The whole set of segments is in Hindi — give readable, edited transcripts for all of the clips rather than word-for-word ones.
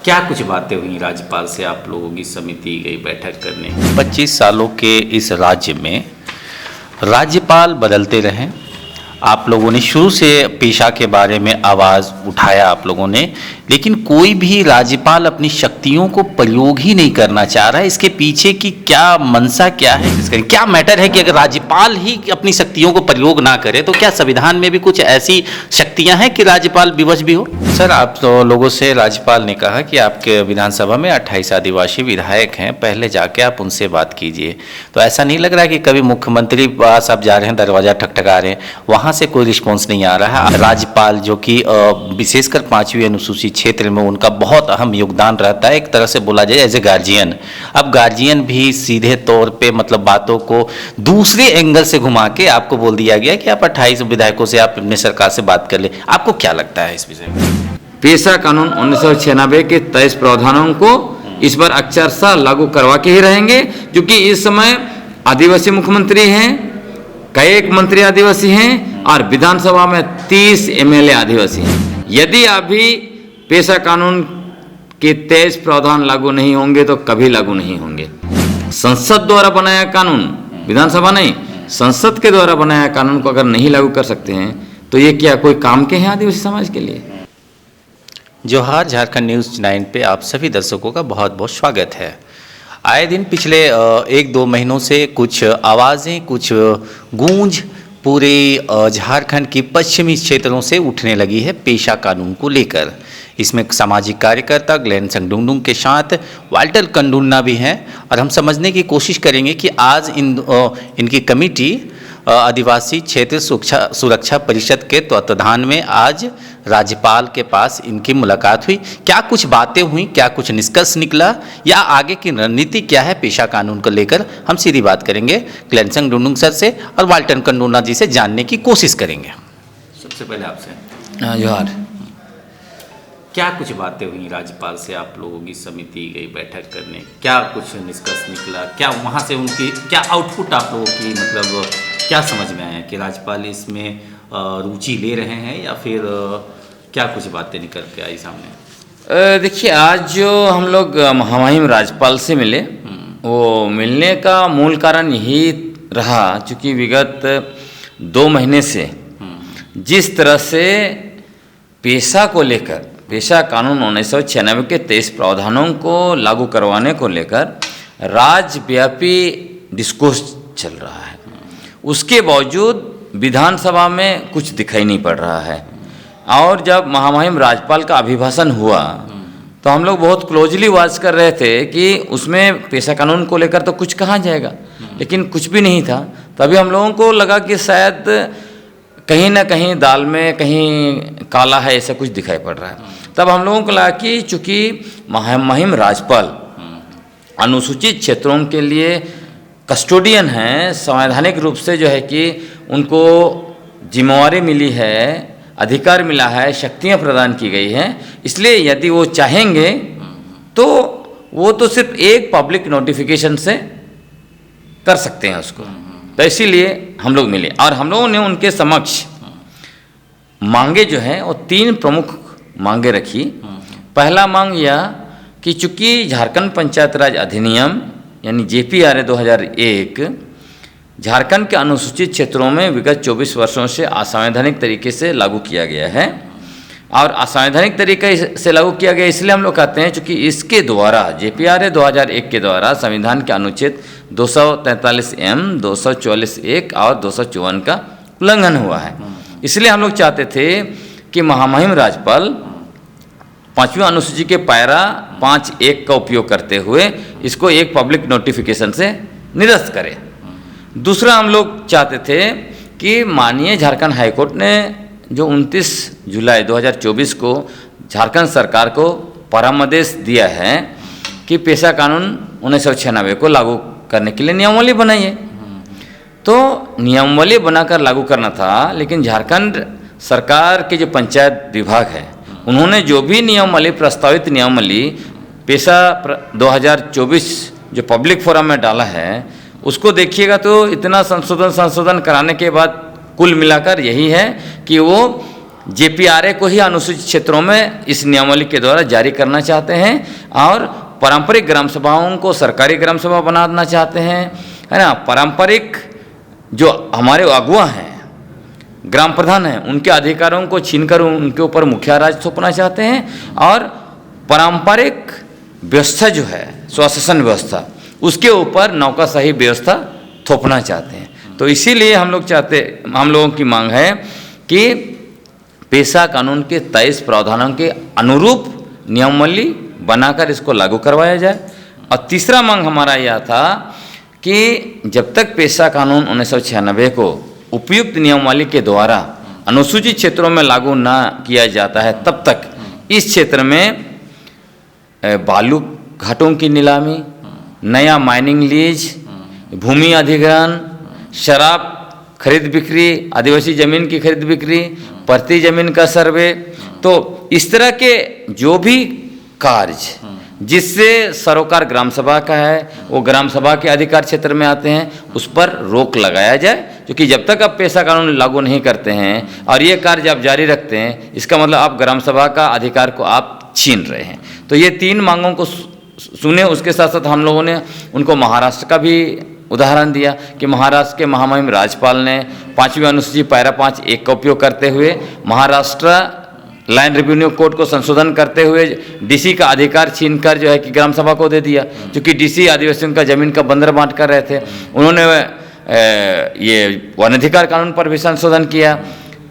क्या कुछ बातें हुई राज्यपाल से, आप लोगों की समिति गई बैठक करने? 25 सालों के इस राज्य में राज्यपाल बदलते रहे, आप लोगों ने शुरू से पेशा के बारे में आवाज़ उठाया आप लोगों ने, लेकिन कोई भी राज्यपाल अपनी शक्तियों को प्रयोग ही नहीं करना चाह रहा है। इसके पीछे की क्या मंशा क्या है, क्या मैटर है कि अगर राज्यपाल ही अपनी शक्तियों को प्रयोग ना करे तो क्या संविधान में भी कुछ ऐसी शक्तियां हैं कि राज्यपाल विवश भी हो? सर, आप तो लोगों से राज्यपाल ने कहा कि आपके विधानसभा में 28 आदिवासी विधायक हैं, पहले जाके आप उनसे बात कीजिए। तो ऐसा नहीं लग रहा है कि कभी मुख्यमंत्री पास आप जा रहे हैं, दरवाजा ठकठका रहे हैं, वहाँ से कोई रिस्पॉन्स नहीं आ रहा है? राज्यपाल जो कि विशेषकर 5वीं अनुसूचित क्षेत्र में उनका बहुत अहम योगदान रहता है, एक तरह से बोला जाए एज ए गार्जियन। अब गार्जियन भी सीधे तौर पे मतलब बातों को दूसरे एंगल से घुमा के आपको बोल दिया गया कि आप 28 विधायकों से आप अपने सरकार से बात कर ले। आपको क्या लगता है इस विषय में? पेशा कानून 1996 के 23 प्रावधानों को इस बार अक्षरशः लागू करवा के ही रहेंगे, क्योंकि इस समय आदिवासी मुख्यमंत्री हैं, कई एक मंत्री आदिवासी हैं और विधानसभा में 30 एमएलए आदिवासी हैं। यदि अभी पेशा कानून के 23 प्रावधान लागू नहीं होंगे तो कभी लागू नहीं होंगे। संसद द्वारा बनाया कानून, विधानसभा नहीं, संसद के द्वारा बनाया कानून को अगर नहीं लागू कर सकते हैं तो ये क्या कोई काम के हैं आदिवासी समाज के लिए? जोहार, झारखंड न्यूज़ 9 पे आप सभी दर्शकों का बहुत बहुत स्वागत है। आए दिन पिछले 1-2 महीनों से कुछ आवाज़ें, कुछ गूंज पूरे झारखंड की पश्चिमी क्षेत्रों से उठने लगी है पेशा कानून को लेकर। इसमें सामाजिक कार्यकर्ता ग्लेन संगडुंगडुंग के साथ वाल्टर कंडुन्ना भी हैं और हम समझने की कोशिश करेंगे कि आज इनकी कमेटी आदिवासी क्षेत्र सुरक्षा परिषद के तत्वाधान में आज राज्यपाल के पास इनकी मुलाकात हुई। क्या कुछ बातें हुई, क्या कुछ निष्कर्ष निकला या आगे की रणनीति क्या है पेशा कानून को लेकर, हम सीधी बात करेंगे ग्लेन संगडुंगडुंग सर से और वाल्टर कंडुन्ना जी से जानने की कोशिश करेंगे। सबसे पहले आपसे जोहार। क्या कुछ बातें हुई राज्यपाल से, आप लोगों की समिति गई बैठक करने, क्या कुछ निष्कर्ष निकला, क्या वहाँ से उनकी क्या आउटपुट आप लोगों की मतलब क्या समझ में आया कि राज्यपाल इसमें रुचि ले रहे हैं या फिर क्या कुछ बातें निकल के आई सामने? देखिए, आज जो हम लोग महामहिम राज्यपाल से मिले, वो मिलने का मूल कारण यही रहा, चूँकि विगत 2 महीने से जिस तरह से पेशा को लेकर, पेशा कानून 1996 के 23 प्रावधानों को लागू करवाने को लेकर राज्यव्यापी डिस्कोर्स चल रहा है, उसके बावजूद विधानसभा में कुछ दिखाई नहीं पड़ रहा है। और जब महामहिम राज्यपाल का अभिभाषण हुआ तो हम लोग बहुत क्लोजली वॉच कर रहे थे कि उसमें पेशा कानून को लेकर तो कुछ कहा जाएगा, लेकिन कुछ भी नहीं था। तभी हम लोगों को लगा कि शायद कहीं ना कहीं दाल में कहीं काला है, ऐसा कुछ दिखाई पड़ रहा है। तब हम लोगों को लगा कि चूँकि महामहिम राज्यपाल अनुसूचित क्षेत्रों के लिए कस्टोडियन हैं, संवैधानिक रूप से जो है कि उनको जिम्मेवारी मिली है, अधिकार मिला है, शक्तियां प्रदान की गई हैं, इसलिए यदि वो चाहेंगे तो वो तो सिर्फ एक पब्लिक नोटिफिकेशन से कर सकते हैं उसको। तो इसीलिए हम लोग मिले और हम लोगों ने उनके समक्ष मांगे जो हैं वो 3 प्रमुख मांगे रखी। पहला मांग यह कि चूँकि झारखंड पंचायत राज अधिनियम यानी JPRA 2001 झारखंड के अनुसूचित क्षेत्रों में विगत 24 वर्षों से असंवैधानिक तरीके से लागू किया गया है, और असंवैधानिक तरीके से लागू किया गया इसलिए हम लोग कहते हैं चूँकि इसके द्वारा JPRA 2001 के द्वारा संविधान के अनुच्छेद 243M, 244(1) और 254 का उल्लंघन हुआ है। इसलिए हम लोग चाहते थे कि महामहिम राज्यपाल 5वीं अनुसूची के पैरा 5(1) का उपयोग करते हुए इसको एक पब्लिक नोटिफिकेशन से निरस्त करें। दूसरा हम लोग चाहते थे कि माननीय झारखंड हाईकोर्ट ने जो 29 जुलाई 2024 को झारखंड सरकार को परामर्श दिया है कि पेशा कानून 1996 को लागू करने के लिए नियमावली बनाइए, तो नियमावली बनाकर लागू करना था, लेकिन झारखंड सरकार के जो पंचायत विभाग है उन्होंने जो भी नियमावली, प्रस्तावित नियमावली पेशा 2024 जो पब्लिक फोरम में डाला है उसको देखिएगा तो इतना संशोधन कराने के बाद कुल मिलाकर यही है कि वो जेपीआरए को ही अनुसूचित क्षेत्रों में इस नियमावली के द्वारा जारी करना चाहते हैं और पारंपरिक ग्राम सभाओं को सरकारी ग्राम सभा बनाना चाहते हैं, है ना। पारंपरिक जो हमारे अगुआ हैं, ग्राम प्रधान हैं, उनके अधिकारों को छीनकर उनके ऊपर मुखिया राज थोपना चाहते हैं और पारंपरिक व्यवस्था जो है स्वशासन व्यवस्था, उसके ऊपर नौकरशाही व्यवस्था थोपना चाहते हैं। तो इसीलिए हम लोगों की मांग है कि पेशा कानून के 23 प्रावधानों के अनुरूप नियमावली बनाकर इसको लागू करवाया जाए। और तीसरा मांग हमारा यह था कि जब तक पेशा कानून 1996 को उपयुक्त नियमावली के द्वारा अनुसूचित क्षेत्रों में लागू ना किया जाता है, तब तक इस क्षेत्र में बालू घाटों की नीलामी, नया माइनिंग लीज, भूमि अधिग्रहण, शराब खरीद बिक्री, आदिवासी ज़मीन की खरीद बिक्री, प्रति ज़मीन का सर्वे, तो इस तरह के जो भी कार्य जिससे सरोकार ग्राम सभा का है वो ग्राम सभा के अधिकार क्षेत्र में आते हैं, उस पर रोक लगाया जाए। क्योंकि जब तक आप पेशा कानून लागू नहीं करते हैं और ये कार्य आप जारी रखते हैं, इसका मतलब आप ग्राम सभा का अधिकार को आप छीन रहे हैं। तो ये 3 मांगों को सुने। उसके साथ साथ हम लोगों ने उनको महाराष्ट्र का भी उदाहरण दिया कि महाराष्ट्र के महामहिम राज्यपाल ने 5वीं अनुसूची पैरा 5(1) का उपयोग करते हुए महाराष्ट्र लैंड रेवेन्यू कोड को संशोधन करते हुए डीसी का अधिकार छीनकर जो है कि ग्राम सभा को दे दिया, क्योंकि डीसी आदिवासियों का जमीन का बंदर बांट कर रहे थे। उन्होंने ये वन अधिकार कानून पर भी संशोधन किया,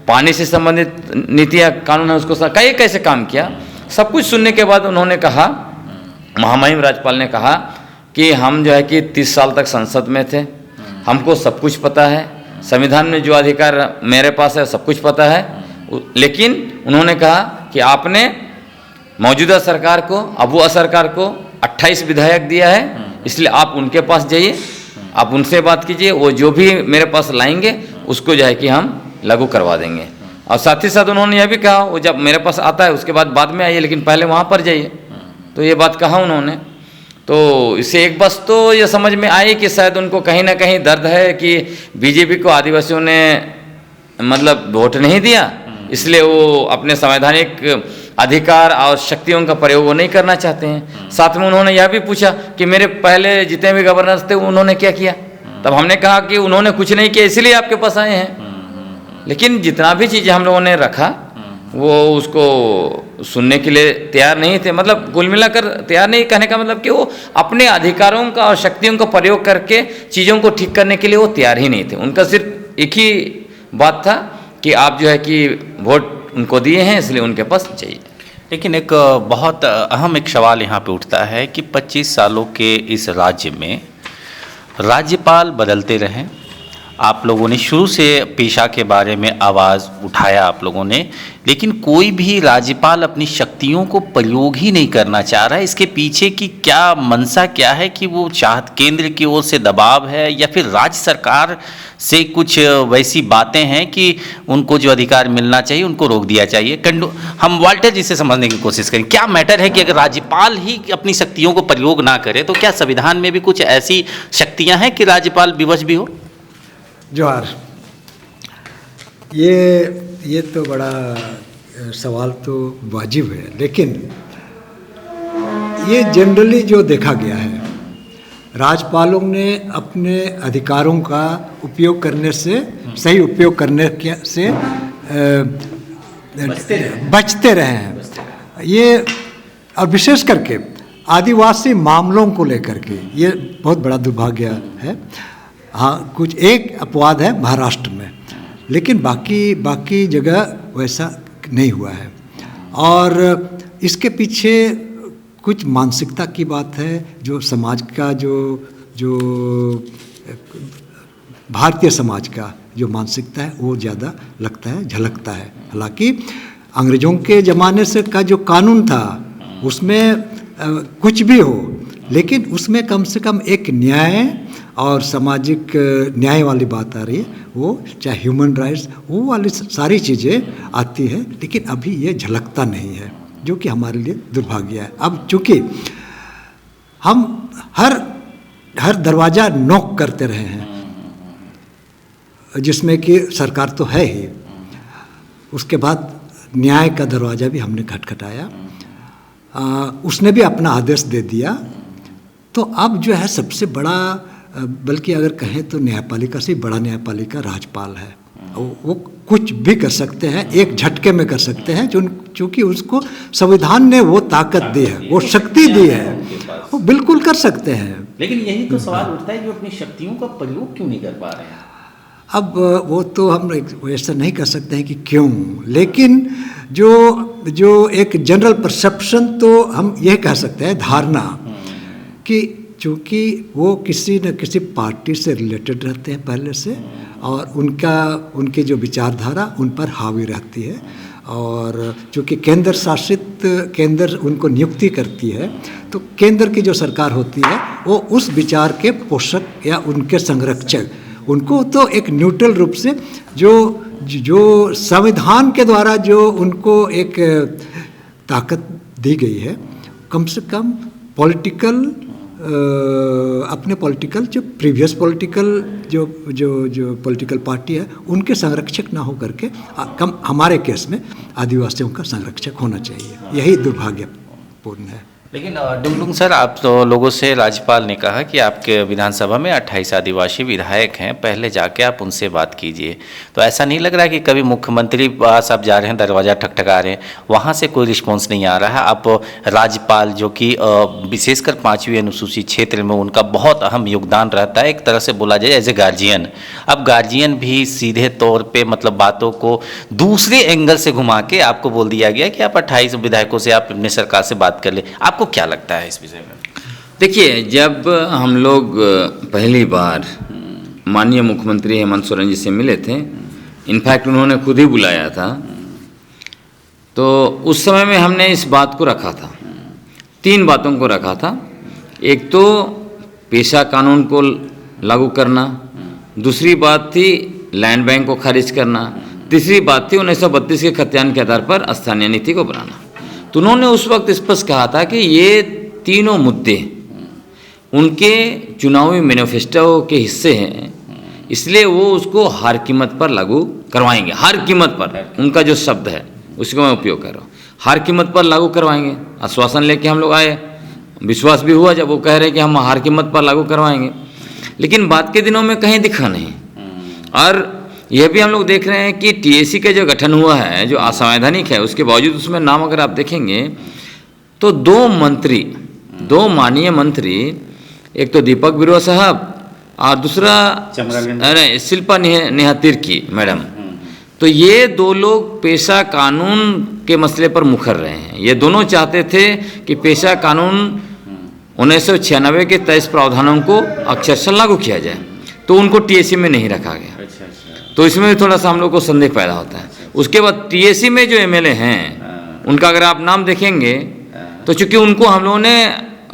पानी से संबंधित नीतियाँ कानून है उसको कई कैसे काम किया। सब कुछ सुनने के बाद उन्होंने कहा, महामहिम राज्यपाल ने कहा कि हम जो है कि 30 साल तक संसद में थे, हमको सब कुछ पता है, संविधान में जो अधिकार मेरे पास है सब कुछ पता है। लेकिन उन्होंने कहा कि आपने मौजूदा सरकार को, अबुआ सरकार को 28 विधायक दिया है, इसलिए आप उनके पास जाइए, आप उनसे बात कीजिए, वो जो भी मेरे पास लाएंगे उसको जो है कि हम लागू करवा देंगे। और साथ ही साथ उन्होंने यह भी कहा वो जब मेरे पास आता है उसके बाद में आइए, लेकिन पहले वहाँ पर जाइए। तो ये बात कहा उन्होंने। तो इससे एक बस तो ये समझ में आई कि शायद उनको कहीं ना कहीं दर्द है कि बीजेपी को आदिवासियों ने मतलब वोट नहीं दिया, इसलिए वो अपने संवैधानिक अधिकार और शक्तियों का प्रयोग वो नहीं करना चाहते हैं। साथ में उन्होंने यह भी पूछा कि मेरे पहले जितने भी गवर्नर्स थे उन्होंने क्या किया। तब हमने कहा कि उन्होंने कुछ नहीं किया, इसीलिए आपके पास आए हैं। लेकिन जितना भी चीज़ें हम लोगों ने रखा वो उसको सुनने के लिए तैयार नहीं थे। मतलब कुल मिलाकर तैयार नहीं, कहने का मतलब कि वो अपने अधिकारों का और शक्तियों का प्रयोग करके चीज़ों को ठीक करने के लिए वो तैयार ही नहीं थे। उनका सिर्फ एक ही बात था कि आप जो है कि वोट उनको दिए हैं इसलिए उनके पास चाहिए। लेकिन एक बहुत अहम एक सवाल यहाँ पे उठता है कि 25 सालों के इस राज्य में राज्यपाल बदलते रहे, आप लोगों ने शुरू से पेशा के बारे में आवाज़ उठाया आप लोगों ने, लेकिन कोई भी राज्यपाल अपनी शक्तियों को प्रयोग ही नहीं करना चाह रहा है। इसके पीछे की क्या मंशा क्या है कि वो केंद्र की ओर से दबाव है या फिर राज्य सरकार से कुछ वैसी बातें हैं कि उनको जो अधिकार मिलना चाहिए उनको रोक दिया चाहिए। हम वाल्टर जी से समझने की कोशिश करें, क्या मैटर है कि अगर राज्यपाल ही अपनी शक्तियों को प्रयोग ना करे तो क्या संविधान में भी कुछ ऐसी शक्तियाँ हैं कि राज्यपाल विवश भी हो? जोहार, ये तो बड़ा सवाल तो वाजिब है, लेकिन ये जनरली जो देखा गया है, राज्यपालों ने अपने अधिकारों का उपयोग करने से, सही उपयोग करने से बचते रहे हैं। ये और विशेष करके आदिवासी मामलों को लेकर के ये बहुत बड़ा दुर्भाग्य है। हाँ, कुछ एक अपवाद है महाराष्ट्र में, लेकिन बाकी जगह वैसा नहीं हुआ है। और इसके पीछे कुछ मानसिकता की बात है, जो समाज का जो भारतीय समाज का जो मानसिकता है वो ज़्यादा लगता है, झलकता है। हालांकि अंग्रेज़ों के ज़माने से का जो कानून था उसमें कुछ भी हो, लेकिन उसमें कम से कम एक न्याय और सामाजिक न्याय वाली बात आ रही है, वो चाहे ह्यूमन राइट्स वो वाली सारी चीज़ें आती है, लेकिन अभी ये झलकता नहीं है, जो कि हमारे लिए दुर्भाग्य है। अब चूँकि हम हर दरवाज़ा नॉक करते रहे हैं, जिसमें कि सरकार तो है ही, उसके बाद न्याय का दरवाज़ा भी हमने खटखटाया, उसने भी अपना आदेश दे दिया। तो अब जो है सबसे बड़ा, बल्कि अगर कहें तो न्यायपालिका से बड़ा न्यायपालिका राज्यपाल है। वो कुछ भी कर सकते हैं, एक झटके में कर सकते हैं, चूँकि उसको संविधान ने वो ताकत दी है, वो शक्ति दी है, वो बिल्कुल कर सकते हैं। लेकिन यही तो सवाल उठता है कि वो अपनी शक्तियों का प्रयोग क्यों नहीं कर पा रहे हैं? अब वो तो हम ऐसा नहीं कर सकते हैं कि क्यों, लेकिन जो एक जनरल परसेप्शन तो हम यह कह सकते हैं, धारणा, कि चूँकि वो किसी न किसी पार्टी से रिलेटेड रहते हैं पहले से, और उनकी जो विचारधारा उन पर हावी रहती है, और चूँकि केंद्र उनको नियुक्ति करती है, तो केंद्र की जो सरकार होती है वो उस विचार के पोषक या उनके संरक्षक, उनको तो एक न्यूट्रल रूप से जो संविधान के द्वारा जो उनको एक ताकत दी गई है, कम से कम अपने पॉलिटिकल जो प्रीवियस पॉलिटिकल जो पॉलिटिकल पार्टी है उनके संरक्षक ना हो करके कम हमारे केस में आदिवासियों का संरक्षक होना चाहिए। यही दुर्भाग्यपूर्ण है। लेकिन डुंगडुंग सर, आप तो लोगों से राज्यपाल ने कहा कि आपके विधानसभा में 28 आदिवासी विधायक हैं, पहले जाके आप उनसे बात कीजिए। तो ऐसा नहीं लग रहा कि कभी मुख्यमंत्री पास आप जा रहे हैं, दरवाज़ा ठकठका रहे हैं, वहाँ से कोई रिस्पॉन्स नहीं आ रहा है? आप राज्यपाल जो कि विशेषकर 5वीं अनुसूचित क्षेत्र में उनका बहुत अहम योगदान रहता है, एक तरह से बोला जाए एज ए गार्जियन, अब गार्जियन भी सीधे तौर पर मतलब बातों को दूसरे एंगल से घुमा के आपको बोल दिया गया कि आप 28 विधायकों से आप अपने सरकार से बात कर ले। आपको क्या लगता है इस विषय में? देखिए, जब हम लोग पहली बार माननीय मुख्यमंत्री हेमंत सोरेन जी से मिले थे, इनफैक्ट उन्होंने खुद ही बुलाया था, तो उस समय में हमने इस बात को रखा था, 3 बातों को रखा था। एक तो पेशा कानून को लागू करना, दूसरी बात थी लैंड बैंक को खारिज करना, तीसरी बात थी 1932 के खतियान के आधार पर स्थानीय नीति को बनाना। तो उन्होंने उस वक्त स्पष्ट कहा था कि ये तीनों मुद्दे उनके चुनावी मैनिफेस्टो के हिस्से हैं, इसलिए वो उसको हर कीमत पर लागू करवाएंगे। हर कीमत पर, उनका जो शब्द है उसको मैं उपयोग कर रहा हूँ, हर कीमत पर लागू करवाएंगे। आश्वासन लेके हम लोग आए, विश्वास भी हुआ जब वो कह रहे कि हम हर कीमत पर लागू करवाएंगे, लेकिन बाद के दिनों में कहीं दिखा नहीं। और यह भी हम लोग देख रहे हैं कि टीएसी का जो गठन हुआ है, जो असंवैधानिक है, उसके बावजूद उसमें नाम अगर आप देखेंगे तो 2 माननीय मंत्री, एक तो दीपक बिरुआ साहब और दूसरा शिल्पा नेहा तिर्की मैडम, तो ये 2 लोग पेशा कानून के मसले पर मुखर रहे हैं। ये दोनों चाहते थे कि पेशा कानून 1996 के 23 प्रावधानों को अक्षरशः लागू किया जाए, तो उनको टीएसी में नहीं रखा गया। तो इसमें भी थोड़ा सा हम लोग को संदेह पैदा होता है। उसके बाद टीएसी में जो एमएलए हैं, उनका अगर आप नाम देखेंगे तो चूंकि उनको हम लोगों ने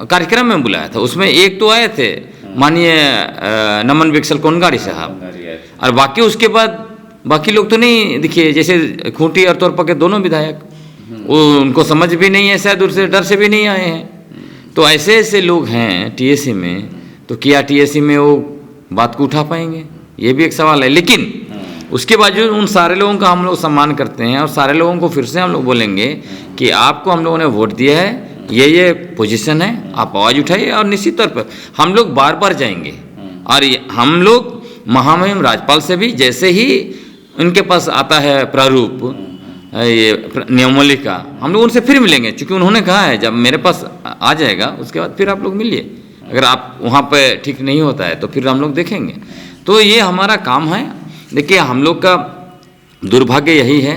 कार्यक्रम में बुलाया था, उसमें एक तो आए थे माननीय नमन विक्सल कोनगाड़ी साहब, और बाकी उसके बाद बाकी लोग तो नहीं दिखे, जैसे खूंटी और तोरपा के दोनों विधायक, वो उनको समझ भी नहीं है, शायद दूसरे डर से भी नहीं आए हैं। तो ऐसे ऐसे लोग हैं टीएसी में, तो क्या टीएसी में वो बात को उठा पाएंगे, ये भी एक सवाल है। लेकिन उसके बावजूद उन सारे लोगों का हम लोग सम्मान करते हैं, और सारे लोगों को फिर से हम लोग बोलेंगे कि आपको हम लोगों ने वोट दिया है, ये पोजीशन है, आप आवाज़ उठाइए, और निश्चित तौर पर हम लोग बार बार जाएंगे। और हम लोग महामहिम राज्यपाल से भी जैसे ही उनके पास आता है प्रारूप ये नियमावली का, हम लोग उनसे फिर मिलेंगे, क्योंकि उन्होंने कहा है जब मेरे पास आ जाएगा उसके बाद फिर आप लोग मिलिए, अगर आप वहाँ पे ठीक नहीं होता है तो फिर हम लोग देखेंगे। तो ये हमारा काम है। देखिए, हम लोग का दुर्भाग्य यही है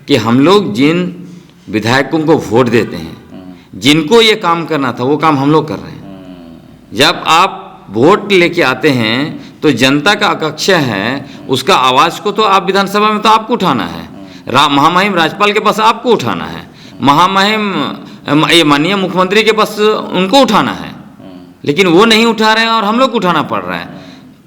कि हम लोग जिन विधायकों को वोट देते हैं, जिनको ये काम करना था वो काम हम लोग कर रहे हैं। जब आप वोट लेके आते हैं तो जनता का आकांक्षा है, उसका आवाज़ को तो आप विधानसभा में तो आपको उठाना है, महामहिम राज्यपाल के पास आपको उठाना है, महामहिम ये माननीय मुख्यमंत्री के पास उनको उठाना है, लेकिन वो नहीं उठा रहे हैं और हम लोग को उठाना पड़ रहा है।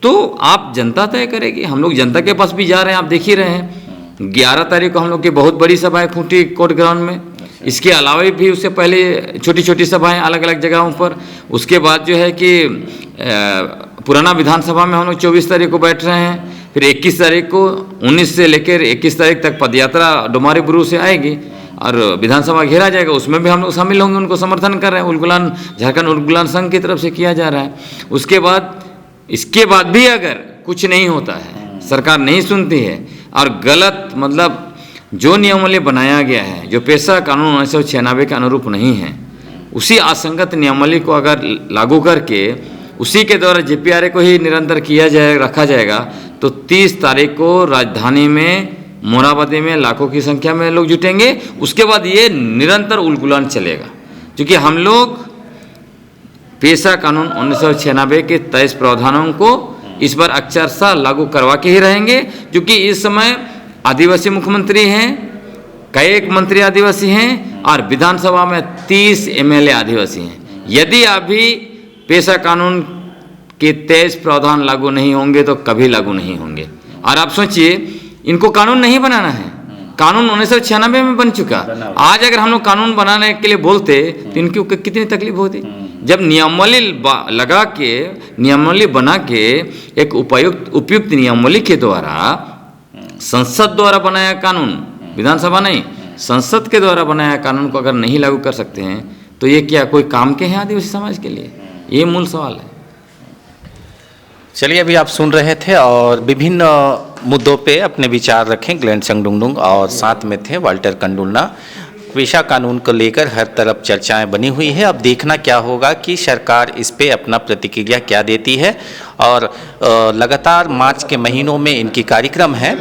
तो आप जनता तय करेगी, हम लोग जनता के पास भी जा रहे हैं, आप देख ही रहे हैं। 11 तारीख को हम लोग की बहुत बड़ी सभा है खूंटी कोर्ट ग्राउंड में, इसके अलावा भी उससे पहले छोटी छोटी सभाएं अलग अलग जगहों पर। उसके बाद जो है कि पुराना विधानसभा में हम लोग 24 तारीख को बैठ रहे हैं, फिर 21 तारीख को 19 से लेकर 21 तारीख तक पदयात्रा डोमारी बुरू से आएगी और विधानसभा घेरा जाएगा, उसमें भी हम लोग शामिल होंगे, उनको समर्थन कर रहे हैं। उलगुलान झारखंड उलगुलान संघ की तरफ से किया जा रहा है। उसके बाद इसके बाद भी अगर कुछ नहीं होता है, सरकार नहीं सुनती है और गलत मतलब जो नियमावली बनाया गया है जो पेशा कानून 1996 के अनुरूप नहीं है, उसी असंगत नियमावली को अगर लागू करके उसी के द्वारा JPRA को ही निरंतर किया जाए रखा जाएगा तो 30 तारीख को राजधानी में मोराबादी में लाखों की संख्या में लोग जुटेंगे। उसके बाद ये निरंतर उलगुलान चलेगा, क्योंकि हम लोग पेशा कानून 1996 के 23 प्रावधानों को इस बार अक्षरशः लागू करवा के ही रहेंगे, क्योंकि इस समय आदिवासी मुख्यमंत्री हैं, कई एक मंत्री आदिवासी हैं और विधानसभा में 30 MLA आदिवासी हैं। यदि अभी पेशा कानून के 23 प्रावधान लागू नहीं होंगे तो कभी लागू नहीं होंगे। और आप सोचिए, इनको कानून नहीं बनाना है, कानून 1996 में बन चुका। आज अगर हम लोग कानून बनाने के लिए बोलते तो इनकी कितनी तकलीफ होती। जब नियमावली लगा के नियमावली बना के एक उपयुक्त नियमावली के द्वारा संसद द्वारा बनाया कानून, विधानसभा नहीं संसद के द्वारा बनाया कानून को अगर नहीं लागू कर सकते हैं तो ये क्या कोई काम के हैं आदिवासी समाज के लिए? ये मूल सवाल है। चलिए, अभी आप सुन रहे थे और विभिन्न मुद्दों पे अपने विचार रखें ग्लेन संगडुंगडुंग और साथ में थे वाल्टर कंडुलना। पेशा कानून को लेकर हर तरफ चर्चाएं बनी हुई है। अब देखना क्या होगा कि सरकार इस पे अपना प्रतिक्रिया क्या देती है। और लगातार मार्च के महीनों में इनकी कार्यक्रम है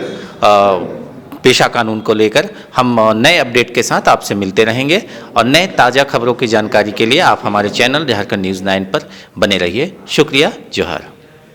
पेशा कानून को लेकर। हम नए अपडेट के साथ आपसे मिलते रहेंगे और नए ताज़ा खबरों की जानकारी के लिए आप हमारे चैनल झारखंड न्यूज़ 9 पर बने रहिए। शुक्रिया, जोहार।